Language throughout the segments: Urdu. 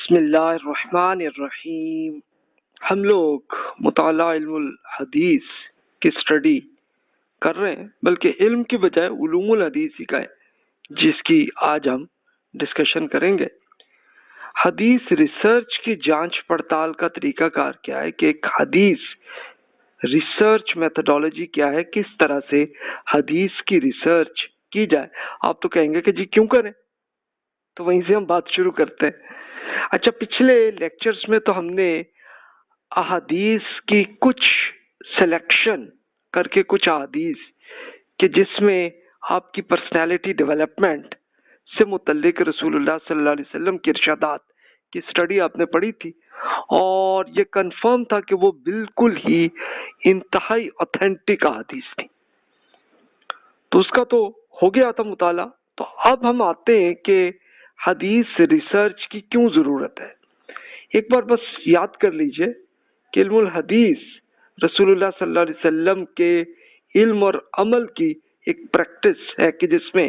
بسم اللہ الرحمن الرحیم۔ ہم لوگ مطالعہ علم الحدیث کی اسٹڈی کر رہے ہیں، بلکہ علم کی بجائے علوم الحدیث ہی کا ہے، جس کی آج ہم ڈسکشن کریں گے۔ حدیث ریسرچ کی جانچ پڑتال کا طریقہ کار کیا ہے کہ ایک حدیث ریسرچ میتھڈالوجی کیا ہے، کس طرح سے حدیث کی ریسرچ کی جائے۔ آپ تو کہیں گے کہ جی کیوں کریں، تو وہیں سے ہم بات شروع کرتے ہیں۔ اچھا، پچھلے لیکچرز میں تو ہم نے احادیث کی کچھ سلیکشن کر کے کچھ احادیث کہ جس میں آپ کی پرسنالٹی ڈیولپمنٹ سے متعلق رسول اللہ صلی اللہ علیہ وسلم کے ارشادات کی اسٹڈی آپ نے پڑھی تھی، اور یہ کنفرم تھا کہ وہ بالکل ہی انتہائی اوتھینٹک احادیث تھی، تو اس کا تو ہو گیا تھا مطالعہ۔ تو اب ہم آتے ہیں کہ حدیث ریسرچ کی کیوں ضرورت ہے۔ ایک بار بس یاد کر لیجئے کہ علم الحدیث رسول اللہ صلی اللہ علیہ وسلم کے علم اور عمل کی ایک پریکٹس ہے کہ جس میں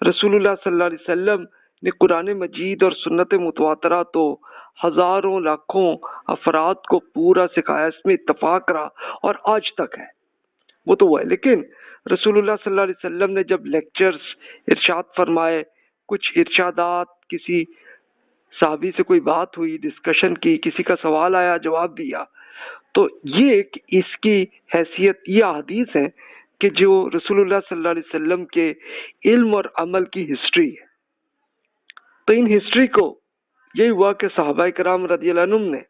رسول اللہ صلی اللہ علیہ وسلم نے قرآن مجید اور سنت متواترہ تو ہزاروں لاکھوں افراد کو پورا سکھایا، اس میں اتفاق رہا اور آج تک ہے، وہ تو وہ ہے۔ لیکن رسول اللہ صلی اللہ علیہ وسلم نے جب لیکچرز ارشاد فرمائے، کچھ ارشادات، کسی صحابی سے کوئی بات ہوئی، ڈسکشن کی، کسی کا سوال آیا، جواب دیا، تو یہ ایک اس کی حیثیت یہ احادیث ہیں کہ جو رسول اللہ صلی اللہ علیہ وسلم کے علم اور عمل کی ہسٹری ہے۔ تو ان ہسٹری کو یہی ہوا کہ صحابہ کرام رضی اللہ عنہم نے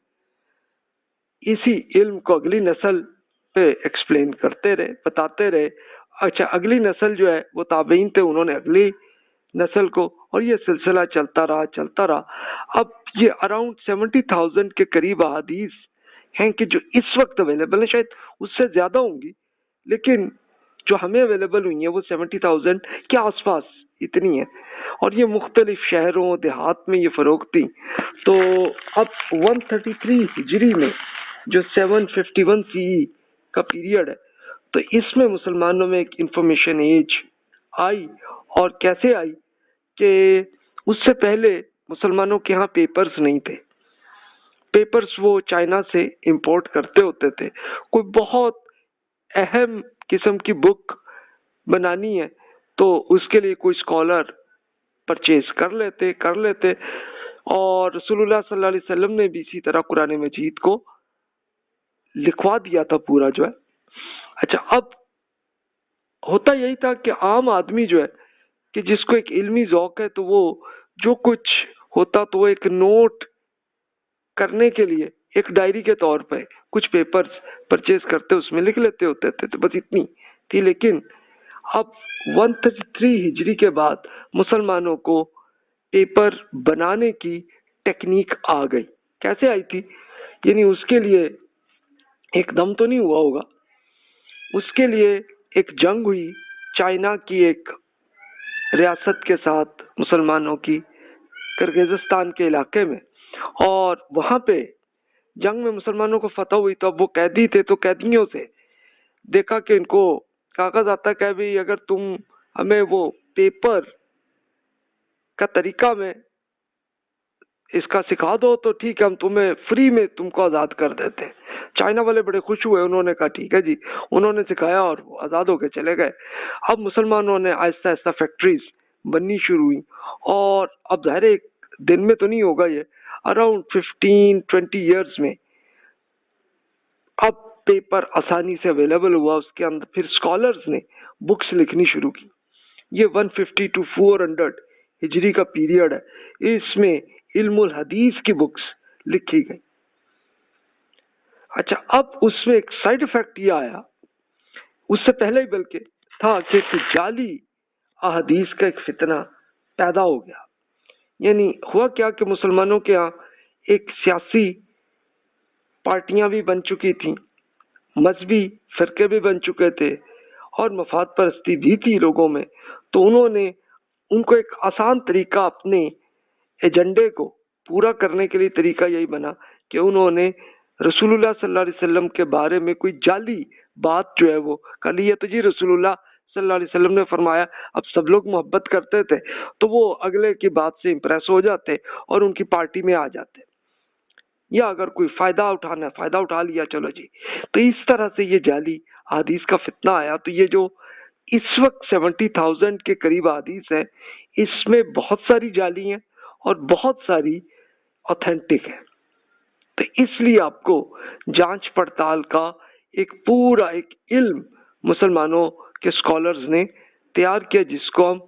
اسی علم کو اگلی نسل پہ ایکسپلین کرتے رہے، بتاتے رہے۔ اچھا، اگلی نسل جو ہے وہ تابعین تھے، انہوں نے اگلی نسل کو، اور یہ سلسلہ چلتا رہا۔ اب یہ اراؤنڈ 70,000 کے قریب احادیث ہیں کہ جو اس وقت اویلیبل ہیں، شاید اس سے زیادہ ہوں گی، لیکن جو ہمیں اویلیبل ہوئی ہیں وہ 70,000 کے آس پاس اتنی ہیں، اور یہ مختلف شہروں دیہات میں یہ فروخت تھی۔ تو اب 133 ہجری میں جو 751 CE کا پیریڈ ہے، تو اس میں مسلمانوں میں ایک انفارمیشن ایج آئی، اور کیسے آئی کہ اس سے پہلے مسلمانوں کے ہاں پیپرز نہیں تھے۔ پیپرز وہ چائنا سے امپورٹ کرتے ہوتے تھے۔ کوئی بہت اہم قسم کی بک بنانی ہے تو اس کے لیے کوئی اسکالر پرچیز کر لیتے، اور رسول اللہ صلی اللہ علیہ وسلم نے بھی اسی طرح قرآن مجید کو لکھوا دیا تھا پورا جو ہے۔ اچھا، اب ہوتا یہی تھا کہ عام آدمی جو ہے کہ جس کو ایک علمی ذوق ہے، تو وہ جو کچھ ہوتا تو وہ ایک نوٹ کرنے کے لیے ایک ڈائری کے طور پہ کچھ پیپرز پرچیز کرتے، اس میں لکھ لیتے ہوتے تھے، تو بس اتنی تھی۔ لیکن اب 133 ہجری کے بعد مسلمانوں کو پیپر بنانے کی ٹیکنیک آ گئی۔ کیسے آئی تھی؟ یعنی اس کے لیے ایک دم تو نہیں ہوا ہوگا، اس کے لیے ایک جنگ ہوئی چائنا کی ایک ریاست کے ساتھ، مسلمانوں کی، کرغزستان کے علاقے میں، اور وہاں پہ جنگ میں مسلمانوں کو فتح ہوئی۔ تو اب وہ قیدی تھے، تو قیدیوں سے دیکھا کہ ان کو کاغذ آتا کہ بھی اگر تم ہمیں وہ پیپر کا طریقہ میں اس کا سکھا دو تو ٹھیک ہے، ہم تمہیں فری میں تم کو آزاد کر دیتے۔ چائنا والے بڑے خوش ہوئے، انہوں نے کہا ٹھیک ہے جی، انہوں نے سکھایا اور وہ آزاد ہو کے چلے گئے۔ اب مسلمانوں نے آہستہ آہستہ فیکٹریز بننی شروع ہوئی، اور اب ظاہر ایک دن میں تو نہیں ہوگا، یہ اراؤنڈ 15-20 ایئرز میں اب پیپر آسانی سے اویلیبل ہوا۔ اس کے اندر پھر اسکالرز نے بکس لکھنی شروع کی۔ یہ 150 to 400 ہجری کا پیریڈ ہے، اس میں علم الحدیث کی بکس لکھی گئی۔ اچھا، اب اس میں ایک سائیڈ افیکٹ یہ آیا، اس سے پہلے ہی بلکہ تھا، کہ جعلی احادیث کا ایک فتنہ پیدا ہو گیا۔ یعنی ہوا کیا کہ مسلمانوں کے ہاں ایک سیاسی پارٹیاں بھی بن چکی تھیں، مذہبی فرقے بھی بن چکے تھے، اور مفاد پرستی بھی تھی لوگوں میں۔ تو انہوں نے ان کو ایک آسان طریقہ اپنے ایجنڈے کو پورا کرنے کے لیے طریقہ یہی بنا کہ انہوں نے رسول اللہ صلی اللہ علیہ وسلم کے بارے میں کوئی جعلی بات جو ہے وہ کر لی ہے۔ تو جی رسول اللہ صلی اللہ علیہ وسلم نے فرمایا اب سب لوگ محبت کرتے تھے تو وہ اگلے کی بات سے امپریس ہو جاتے اور ان کی پارٹی میں آ جاتے، یا اگر کوئی فائدہ اٹھانا ہے فائدہ اٹھا لیا چلو جی۔ تو اس طرح سے یہ جعلی حدیث کا فتنہ آیا۔ تو یہ جو اس وقت 70,000 کے قریب حدیث ہے، اس میں بہت ساری جعلی ہیں اور بہت ساری اوتھینٹک ہیں۔ تو اس لیے آپ کو جانچ پڑتال کا ایک پورا ایک علم مسلمانوں کے اسکالرز نے تیار کیا، جس کو ہم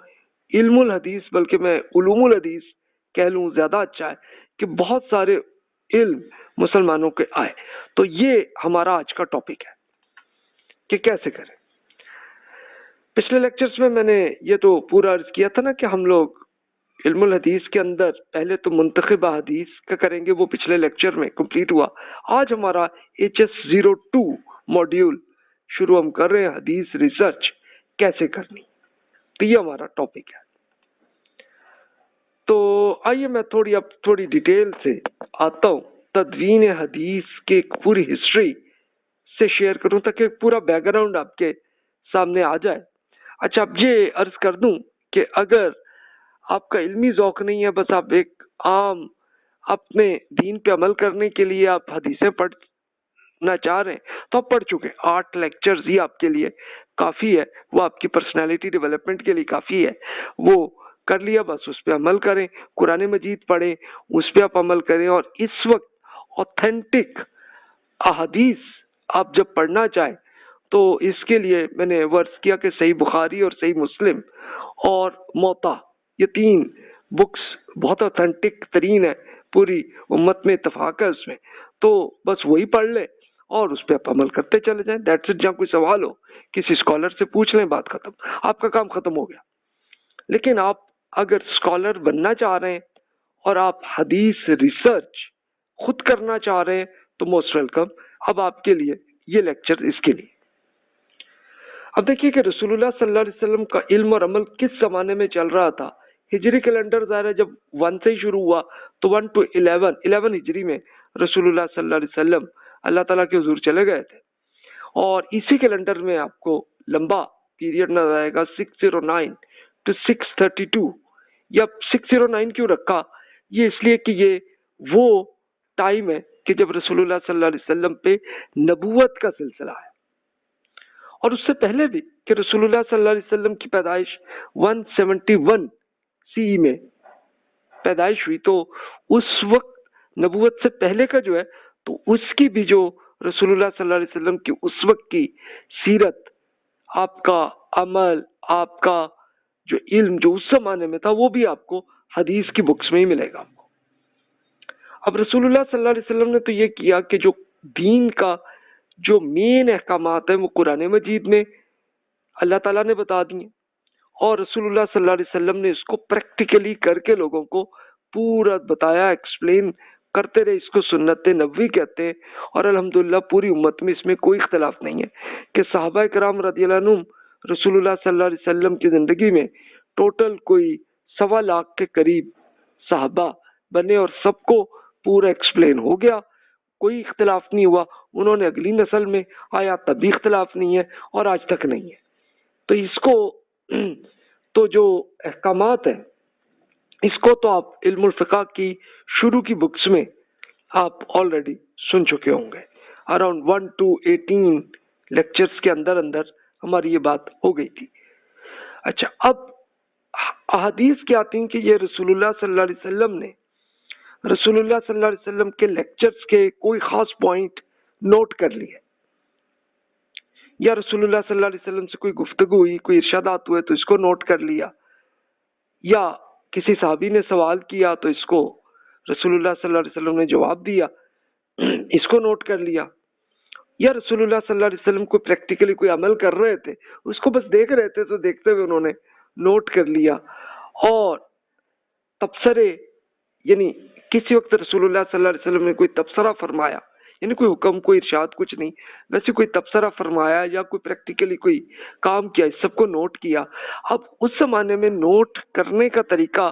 علم الحدیث، بلکہ میں علوم الحدیث کہہ لوں زیادہ اچھا ہے، کہ بہت سارے علم مسلمانوں کے آئے۔ تو یہ ہمارا آج کا ٹاپک ہے کہ کیسے کریں۔ پچھلے لیکچرز میں نے یہ تو پورا عرض کیا تھا نا کہ ہم لوگ علم الحدیث کے اندر پہلے تو منتخب حدیث کا کریں گے، وہ پچھلے لیکچر میں کمپلیٹ ہوا۔ آج ہمارا HS02 ماڈیول شروع ہم کر رہے ہیں، حدیث ریسرچ کیسے کرنی۔ تو یہ ہمارا ٹاپک ہے۔ تو آئیے میں تھوڑی ڈیٹیل سے آتا ہوں، تدوین حدیث کی پوری ہسٹری سے شیئر کروں تاکہ پورا بیک گراؤنڈ آپ کے سامنے آ جائے۔ اچھا، اب یہ عرض کر دوں کہ اگر آپ کا علمی ذوق نہیں ہے، بس آپ ایک عام اپنے دین پہ عمل کرنے کے لیے آپ حدیثیں پڑھنا چاہ رہے ہیں تو آپ پڑھ چکے 8 لیکچرز ہی آپ کے لیے کافی ہے، وہ آپ کی پرسنالٹی ڈیولپمنٹ کے لیے کافی ہے، وہ کر لیا، بس اس پہ عمل کریں، قرآن مجید پڑھیں، اس پہ آپ عمل کریں۔ اور اس وقت اوتھینٹک احادیث آپ جب پڑھنا چاہیں تو اس کے لیے میں نے ورز کیا کہ صحیح بخاری اور صحیح مسلم اور موطا، یہ 3 بکس بہت اوتھینٹک ترین ہے، پوری امت میں اتفاق ہے اس میں، تو بس وہی پڑھ لیں اور اس پہ آپ عمل کرتے چلے جائیں۔ That's it. جہاں کوئی سوال ہو کسی اسکالر سے پوچھ لیں، بات ختم، آپ کا کام ختم ہو گیا۔ لیکن آپ اگر اسکالر بننا چاہ رہے ہیں اور آپ حدیث ریسرچ خود کرنا چاہ رہے ہیں تو موسٹ ویلکم۔ اب آپ کے لیے یہ لیکچر اس کے لیے۔ اب دیکھیے کہ رسول اللہ صلی اللہ علیہ وسلم کا علم اور عمل کس زمانے میں چل رہا تھا۔ ہجری کیلنڈر ظاہر ہے جب 1 سے ہی شروع ہوا تو 1 to 11 ہجری میں رسول اللہ صلی اللہ علیہ وسلم اللہ تعالیٰ کے حضور چلے گئے تھے، اور اسی کیلنڈر میں آپ کو لمبا پیریڈ نظر آئے گا 609 to 632۔ یا 609 کیوں رکھا؟ یہ اس لیے کہ یہ وہ ٹائم ہے کہ جب رسول اللہ صلی اللہ علیہ وسلم پہ نبوت کا سلسلہ ہے، اور اس سے پہلے بھی کہ رسول اللہ صلی اللہ علیہ وسلم کی پیدائش 171 CE میں پیدائش ہوئی، تو اس وقت نبوت سے پہلے کا جو ہے تو اس کی بھی جو رسول اللہ صلی اللہ علیہ وسلم کی اس وقت کی سیرت، آپ کا عمل، آپ کا جو علم جو اس زمانے میں تھا، وہ بھی آپ کو حدیث کی بکس میں ہی ملے گا۔ اب رسول اللہ صلی اللہ علیہ وسلم نے تو یہ کیا کہ جو دین کا جو مین احکامات ہیں وہ قرآن مجید میں اللہ تعالیٰ نے بتا دیے، اور رسول اللہ صلی اللہ علیہ وسلم نے اس کو پریکٹیکلی کر کے لوگوں کو پورا بتایا، ایکسپلین کرتے رہے۔ اس کو سنت نبوی کہتے ہیں، اور الحمدللہ پوری امت میں اس میں کوئی اختلاف نہیں ہے کہ صحابہ کرام رضی اللہ عنہم رسول اللہ صلی اللہ علیہ وسلم کی زندگی میں ٹوٹل کوئی 1.25 لاکھ کے قریب صحابہ بنے، اور سب کو پورا ایکسپلین ہو گیا، کوئی اختلاف نہیں ہوا۔ انہوں نے اگلی نسل میں آیا تب بھی اختلاف نہیں ہے، اور آج تک نہیں ہے۔ تو اس کو تو جو احکامات ہیں اس کو تو آپ علم الفقہ کی شروع کی بکس میں آپ آلریڈی سن چکے ہوں گے۔ اراؤنڈ 1 to 18 لیکچرز کے اندر ہماری یہ بات ہو گئی تھی۔ اچھا، اب احادیث کیا آتی ہیں کہ یہ رسول اللہ صلی اللہ علیہ وسلم نے رسول اللہ صلی اللہ علیہ وسلم کے لیکچرز کے کوئی خاص پوائنٹ نوٹ کر لیے، یا رسول اللہ صلی اللہ علیہ وسلم سے کوئی گفتگو ہوئی، کوئی ارشادات ہوئے تو اس کو نوٹ کر لیا، یا کسی صحابی نے سوال کیا تو اس کو رسول اللہ صلی اللہ علیہ وسلم نے جواب دیا، اس کو نوٹ کر لیا، یا رسول اللہ صلی اللہ علیہ وسلم کو پریکٹیکلی کوئی عمل کر رہے تھے، اس کو بس دیکھ رہے تھے تو دیکھتے ہوئے انہوں نے نوٹ کر لیا۔ اور تبصرے، یعنی کسی وقت رسول اللہ صلی اللہ علیہ وسلم نے کوئی تبصرہ فرمایا، یعنی کوئی حکم، کوئی ارشاد، کچھ نہیں، ویسے کوئی تبصرہ فرمایا یا کوئی پریکٹیکلی کوئی کام کیا، اس سب کو نوٹ کیا۔ اب اس زمانے میں نوٹ کرنے کا طریقہ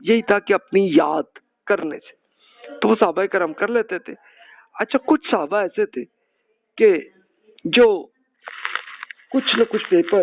یہی تھا کہ اپنی یاد کرنے سے، تو وہ صحابہ کرام کر لیتے تھے۔ اچھا، کچھ صحابہ ایسے تھے کہ جو کچھ نہ کچھ پیپر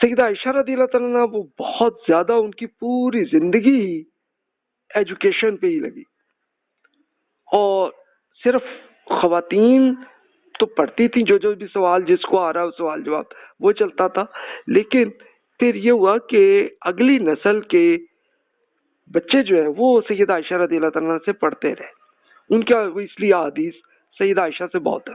سیدہ عائشہ رضی اللہ تعالیٰ عنہ وہ بہت زیادہ ان کی پوری زندگی ہی ایجوکیشن پہ ہی لگی، اور صرف خواتین تو پڑھتی تھیں، جو بھی سوال جس کو آ رہا ہے سوال جواب وہ چلتا تھا، لیکن پھر یہ ہوا کہ اگلی نسل کے بچے جو ہیں وہ سیدہ عائشہ رضی اللہ تعالیٰ عنہ سے پڑھتے رہے، ان کا وہ اس لیے حدیث سیدہ عائشہ سے بہت ہے۔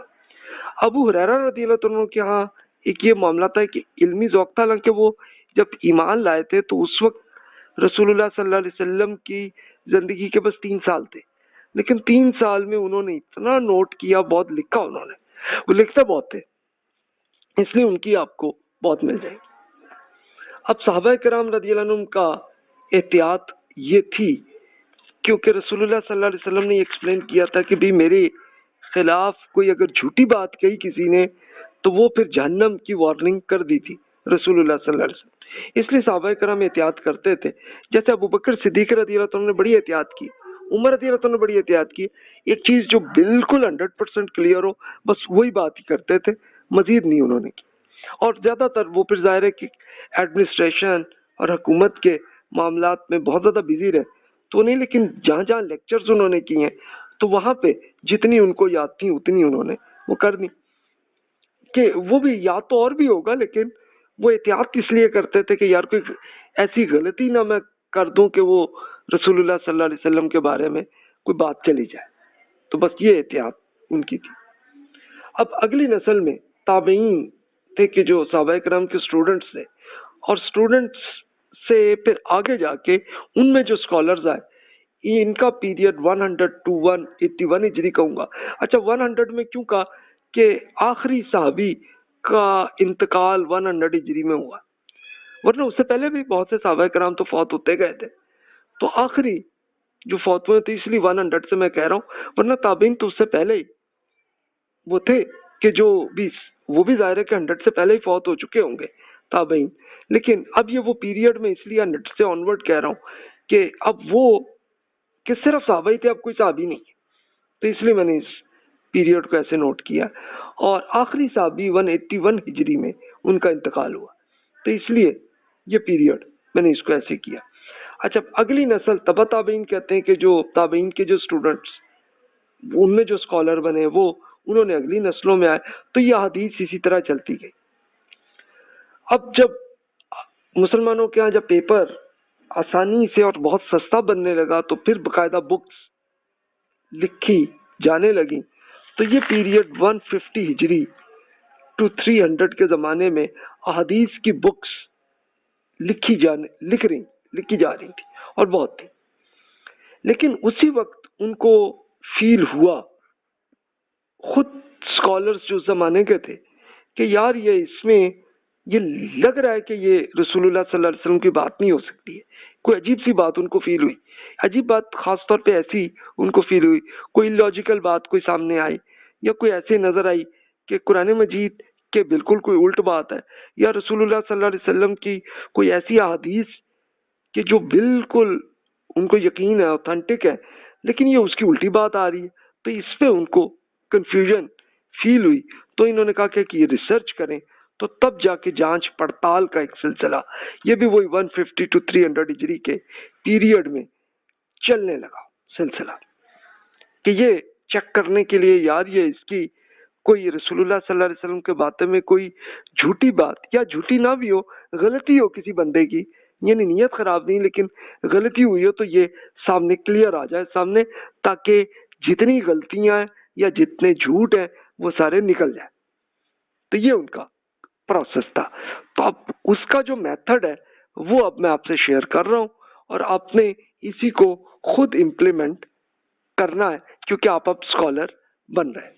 ابو ہریرہ رضی اللہ تعالیٰ عنہ کے ہاں ایک یہ معاملہ تھا کہ علمی ذوق تھا، حالانکہ وہ جب ایمان لائے تھے تو اس وقت رسول اللہ صلی اللہ علیہ وسلم کی زندگی کے بس 3 سال تھے، لیکن 3 سال میں انہوں نے اتنا نوٹ کیا، بہت لکھا انہوں نے، وہ لکھتے بہت تھے، اس لیے ان کی آپ کو بہت مل جائے گی۔ اب صحابہ کرام رضی اللہ عنہم کا احتیاط یہ تھی، کیونکہ رسول اللہ صلی اللہ علیہ وسلم نے ایکسپلین کیا تھا کہ بھی میرے خلاف کوئی اگر جھوٹی بات کہی کسی نے تو وہ پھر جہنم کی وارننگ کر دی تھی رسول اللہ صلی اللہ علیہ وسلم، اس لیے صحابہ کرام احتیاط کرتے تھے۔ جیسے ابو بکر صدیق رضی اللہ عنہ نے بڑی احتیاط کی، عمر رضی اللہ عنہ نے بڑی احتیاط کی، ایک چیز جو بالکل 100% کلیئر ہو بس وہی بات ہی کرتے تھے، مزید نہیں انہوں نے کی۔ اور زیادہ تر وہ پھر ظاہر ہے کہ ایڈمنسٹریشن اور حکومت کے معاملات میں بہت زیادہ بزی رہے تو نہیں، لیکن جہاں جہاں لیکچرز انہوں نے کیے ہیں تو وہاں پہ جتنی ان کو یاد تھی اتنی انہوں نے وہ کر دی، کہ وہ بھی یاد تو اور بھی ہوگا، لیکن وہ احتیاط اس لیے کرتے تھے کہ یار کوئی ایسی غلطی نہ میں کر دوں کہ وہ رسول اللہ صلی اللہ علیہ وسلم کے بارے میں کوئی بات چلی جائے، تو بس یہ احتیاط ان کی تھی۔ اب اگلی نسل میں تابعین تھے کہ جو صحابہ کرام کے اسٹوڈنٹس تھے، اور اسٹوڈنٹس سے پھر آگے جا کے ان میں جو اسکالرز آئے، یہ ان کا پیریڈ 100 to 181 ہجری کہوں گا۔ اچھا 100 میں کیوں کہا کہ آخری صحابی کا انتقال 100 ہجری میں ہوا، ورنہ اس سے پہلے بھی بہت سے صحابہ کرام تو فوت ہوتے گئے تھے، تو آخری جو فوت ہوئے تھے اس لیے 100 سے میں کہہ رہا ہوں، ورنہ تابعین تو اس سے پہلے ہی وہ تھے کہ جو بھی وہ بھی ظاہر ہے کہ 100 سے پہلے ہی فوت ہو چکے ہوں گے تابعین، لیکن اب یہ وہ پیریڈ میں اس لیے 100 سے آنورڈ کہہ رہا ہوں کہ اب وہ کہ صرف صحابہ ہی تھے، اب کوئی صحابی نہیں، تو اس لیے میں نے اس پیریڈ کو ایسے نوٹ کیا، اور آخری صحابی 181 ہجری میں ان کا انتقال ہوا، تو اس لیے یہ پیریڈ میں نے اس کو ایسے کیا۔ اچھا اگلی نسل تبع تابعین کہتے ہیں کہ جو تابعین کے جو اسٹوڈنٹس ان میں جو اسکالر بنے وہ انہوں نے اگلی نسلوں میں آئے، تو یہ حدیث اسی طرح چلتی گئی۔ اب جب مسلمانوں کے ہاں جب پیپر آسانی سے اور بہت سستا بننے لگا تو پھر باقاعدہ بکس لکھی جانے لگی، تو یہ پیریڈ 150 ہجری to 300 کے زمانے میں احادیث کی بکس لکھی جا رہی تھی اور بہت تھی، لیکن اسی وقت ان کو فیل ہوا خود اسکالرز جو زمانے کے تھے کہ یار یہ اس میں یہ لگ رہا ہے کہ یہ رسول اللہ صلی اللہ علیہ وسلم کی بات نہیں ہو سکتی ہے، کوئی عجیب سی بات ان کو فیل ہوئی، عجیب بات خاص طور پہ ایسی ان کو فیل ہوئی، کوئی لاجیکل بات کوئی سامنے آئی یا کوئی ایسے نظر آئی کہ قرآن مجید کے بالکل کوئی الٹ بات ہے، یا رسول اللہ صلی اللہ علیہ وسلم کی کوئی ایسی احادیث کہ جو بالکل ان کو یقین ہے اوتھینٹک ہے، لیکن یہ اس کی الٹی بات آ رہی ہے، تو اس پہ ان کو کنفیوژن فیل ہوئی، تو انہوں نے کہا کہ یہ ریسرچ کریں، تو تب جا کے جانچ پڑتال کا ایک سلسلہ یہ بھی وہی 150 to 300 ہجری کے پیریڈ میں چلنے لگا سلسلہ، کہ یہ چیک کرنے کے لیے یار یہ اس کی کوئی رسول اللہ صلی اللہ علیہ وسلم کے باتوں میں کوئی جھوٹی بات یا جھوٹی نہ بھی ہو، غلطی ہو کسی بندے کی، یعنی نیت خراب نہیں لیکن غلطی ہوئی ہو تو یہ سامنے کلیئر آ جائے سامنے، تاکہ جتنی غلطیاں ہیں یا جتنے جھوٹ ہیں وہ سارے نکل جائیں۔ تو یہ ان کا پروسیس تھا، تو اب اس کا جو میتھڈ ہے وہ اب میں آپ سے شیئر کر رہا ہوں، اور آپ نے اسی کو خود امپلیمنٹ کرنا ہے کیونکہ آپ اب اسکالر بن رہے ہیں۔